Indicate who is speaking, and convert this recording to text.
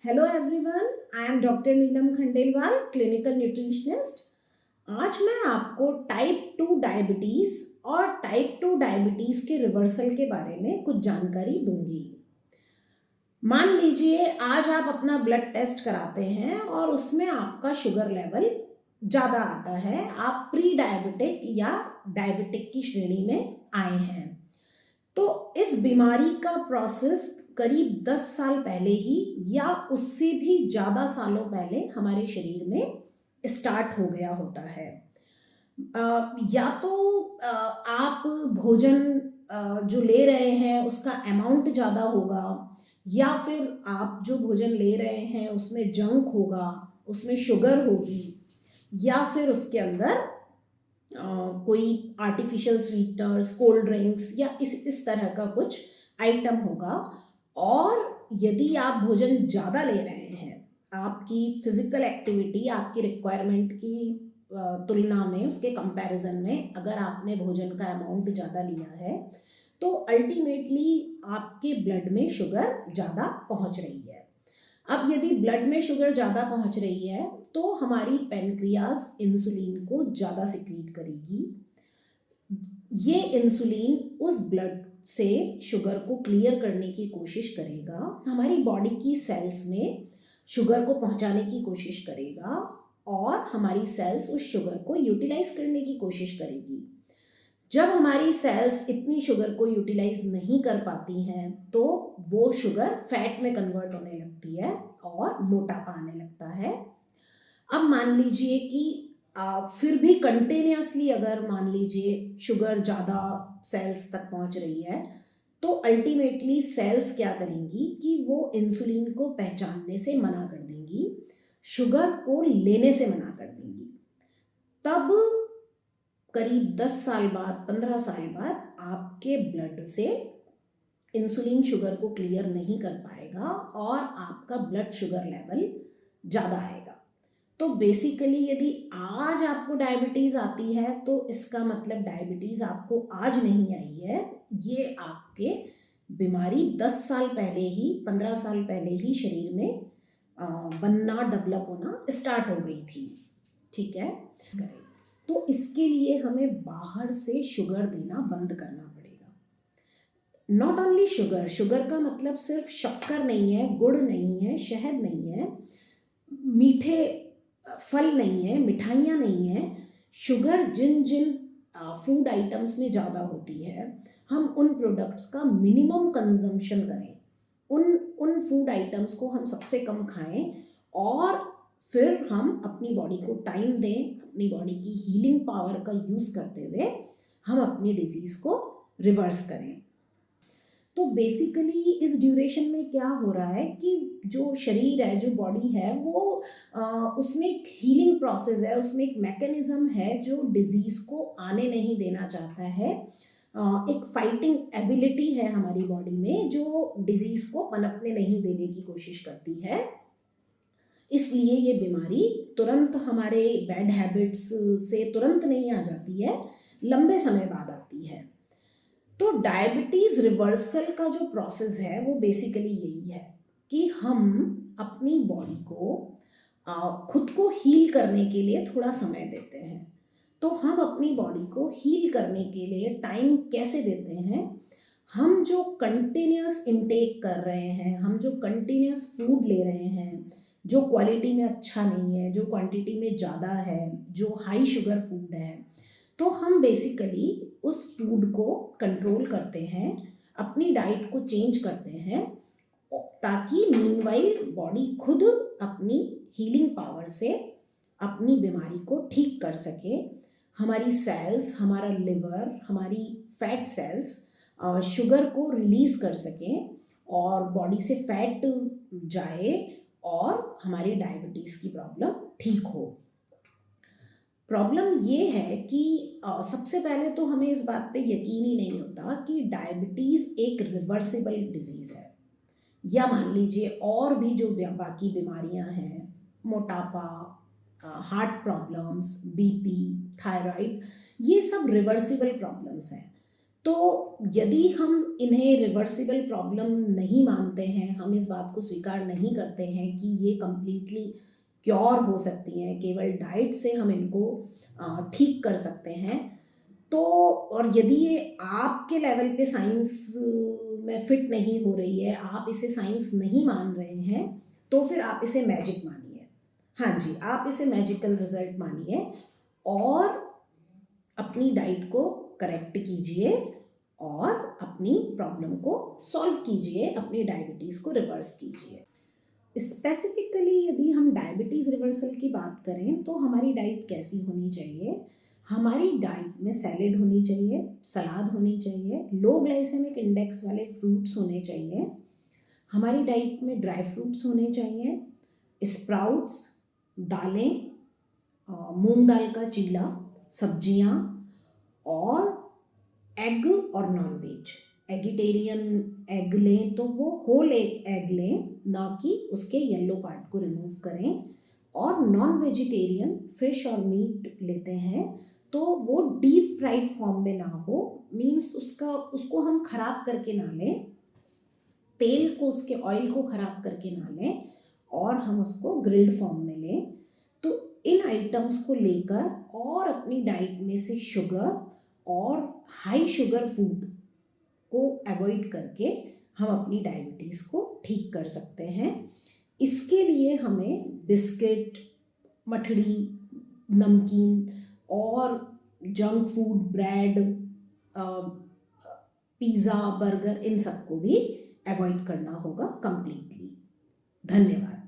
Speaker 1: Hello everyone, I am doctor Neelam Khandelwal, clinical nutritionist. आज मैं आपको टाइप 2 डायबिटीज़ और टाइप 2 डायबिटीज़ के रिवर्सल के बारे में कुछ जानकारी दूंगी। मान लीजिए आज आप अपना ब्लड टेस्ट कराते हैं और उसमें आपका शुगर लेवल ज़्यादा आता है, आप प्री डायबिटिक या डायबिटिक की श्रेणी में आए हैं। तो इस बीमारी का प्रोसेस करीब 10 साल पहले ही या उससे भी ज़्यादा सालों पहले हमारे शरीर में स्टार्ट हो गया होता है। या तो आप भोजन जो ले रहे हैं उसका अमाउंट ज़्यादा होगा, या फिर आप जो भोजन ले रहे हैं उसमें जंक होगा, उसमें शुगर होगी, या फिर उसके अंदर कोई आर्टिफिशियल स्वीटनर्स, कोल्ड ड्रिंक्स या इस तरह का कुछ आइटम होगा। और यदि आप भोजन ज़्यादा ले रहे हैं, आपकी फिजिकल एक्टिविटी आपकी रिक्वायरमेंट की तुलना में, उसके कंपैरिजन में अगर आपने भोजन का अमाउंट ज़्यादा लिया है तो अल्टीमेटली आपके ब्लड में शुगर ज़्यादा पहुंच रही है। अब यदि ब्लड में शुगर ज़्यादा पहुंच रही है तो हमारी पैनक्रियाज इंसुलिन को ज़्यादा सिक्रीट करेगी। ये इंसुलिन उस ब्लड से शुगर को क्लियर करने की कोशिश करेगा, हमारी बॉडी की सेल्स में शुगर को पहुंचाने की कोशिश करेगा और हमारी सेल्स उस शुगर को यूटिलाइज करने की कोशिश करेगी। जब हमारी सेल्स इतनी शुगर को यूटिलाइज नहीं कर पाती हैं तो वो शुगर फैट में कन्वर्ट होने लगती है और मोटापा आने लगता है। अब मान लीजिए कि फिर भी कंटिन्यूसली अगर मान लीजिए शुगर ज़्यादा सेल्स तक पहुंच रही है तो अल्टीमेटली सेल्स क्या करेंगी कि वो इंसुलिन को पहचानने से मना कर देंगी, शुगर को लेने से मना कर देंगी। तब करीब 10 साल बाद, 15 साल बाद आपके ब्लड से इंसुलिन शुगर को क्लियर नहीं कर पाएगा और आपका ब्लड शुगर लेवल ज़्यादा आएगा। तो बेसिकली यदि आज आपको डायबिटीज़ आती है तो इसका मतलब डायबिटीज़ आपको आज नहीं आई है, ये आपके बीमारी 10 साल पहले ही, 15 साल पहले ही शरीर में बनना, डेवलप होना स्टार्ट हो गई थी। ठीक है, तो इसके लिए हमें बाहर से शुगर देना बंद करना पड़ेगा। नॉट ओनली शुगर, शुगर का मतलब सिर्फ शक्कर नहीं है, गुड़ नहीं है, शहद नहीं है, मीठे फल नहीं है, मिठाइयाँ नहीं है। शुगर जिन जिन फूड आइटम्स में ज़्यादा होती है, हम उन प्रोडक्ट्स का मिनिमम कंजम्पशन करें, उन फूड आइटम्स को हम सबसे कम खाएं और फिर हम अपनी बॉडी को टाइम दें, अपनी बॉडी की हीलिंग पावर का यूज़ करते हुए हम अपनी डिजीज़ को रिवर्स करें। तो बेसिकली इस ड्यूरेशन में क्या हो रहा है कि जो शरीर है, जो बॉडी है, वो उसमें एक हीलिंग प्रोसेस है, उसमें एक मैकेनिज्म है जो डिजीज़ को आने नहीं देना चाहता है। एक फाइटिंग एबिलिटी है हमारी बॉडी में जो डिजीज़ को पनपने नहीं देने की कोशिश करती है। इसलिए ये बीमारी तुरंत हमारे बैड हैबिट्स से तुरंत नहीं आ जाती है, लंबे समय बाद आती है। तो डायबिटीज़ रिवर्सल का जो प्रोसेस है वो बेसिकली यही है कि हम अपनी बॉडी को खुद को हील करने के लिए थोड़ा समय देते हैं। तो हम अपनी बॉडी को हील करने के लिए टाइम कैसे देते हैं? हम जो कंटिन्यूस इनटेक कर रहे हैं, हम जो कंटिन्यूस फूड ले रहे हैं, जो क्वालिटी में अच्छा नहीं है, जो क्वांटिटी में ज़्यादा है, जो हाई शुगर फूड है, तो हम बेसिकली उस फूड को कंट्रोल करते हैं, अपनी डाइट को चेंज करते हैं ताकि मीनवाइल बॉडी खुद अपनी हीलिंग पावर से अपनी बीमारी को ठीक कर सके। हमारी सेल्स, हमारा लिवर, हमारी फैट सेल्स शुगर को रिलीज कर सकें और बॉडी से फैट जाए और हमारी डायबिटीज़ की प्रॉब्लम ठीक हो। प्रॉब्लम ये है कि सबसे पहले तो हमें इस बात पे यकीन ही नहीं होता कि डायबिटीज़ एक रिवर्सिबल डिजीज़ है, या मान लीजिए और भी जो बाकी बीमारियां हैं, मोटापा, हार्ट प्रॉब्लम्स, बीपी, थायराइड, ये सब रिवर्सिबल प्रॉब्लम्स हैं। तो यदि हम इन्हें रिवर्सिबल प्रॉब्लम नहीं मानते हैं, हम इस बात को स्वीकार नहीं करते हैं कि ये कंप्लीटली क्योर हो सकती हैं, केवल डाइट से हम इनको ठीक कर सकते हैं, तो और यदि ये आपके लेवल पे साइंस में फिट नहीं हो रही है, आप इसे साइंस नहीं मान रहे हैं, तो फिर आप इसे मैजिक मानिए। हाँ जी, आप इसे मैजिकल रिजल्ट मानिए और अपनी डाइट को करेक्ट कीजिए और अपनी प्रॉब्लम को सॉल्व कीजिए, अपनी डायबिटीज़ को रिवर्स कीजिए। स्पेसिफिकली यदि हम डायबिटीज़ रिवर्सल की बात करें तो हमारी डाइट कैसी होनी चाहिए? हमारी डाइट में सैलेड होनी चाहिए, सलाद होनी चाहिए, लो ग्लाइसेमिक इंडेक्स वाले फ्रूट्स होने चाहिए, हमारी डाइट में ड्राई फ्रूट्स होने चाहिए, स्प्राउट्स, दालें, मूंग दाल का चीला, सब्जियां और एग और नॉन वेज। एगिटेरियन एग लें तो वो होल एग लें, ना कि उसके येलो पार्ट को रिमूव करें। और नॉन वेजिटेरियन फिश और मीट लेते हैं तो वो डीप फ्राइड फॉर्म में ना हो, मीन्स उसको हम खराब करके ना लें, तेल को, उसके ऑयल को खराब करके ना लें, और हम उसको ग्रिल्ड फॉर्म में लें। तो इन आइटम्स को लेकर और अपनी डाइट में से शुगर और हाई शुगर फूड को अवॉइड करके हम अपनी डायबिटीज़ को ठीक कर सकते हैं। इसके लिए हमें बिस्किट, मठड़ी, नमकीन और junk food, bread, pizza, burger, इन सबको भी अवॉइड करना होगा कंप्लीटली। धन्यवाद।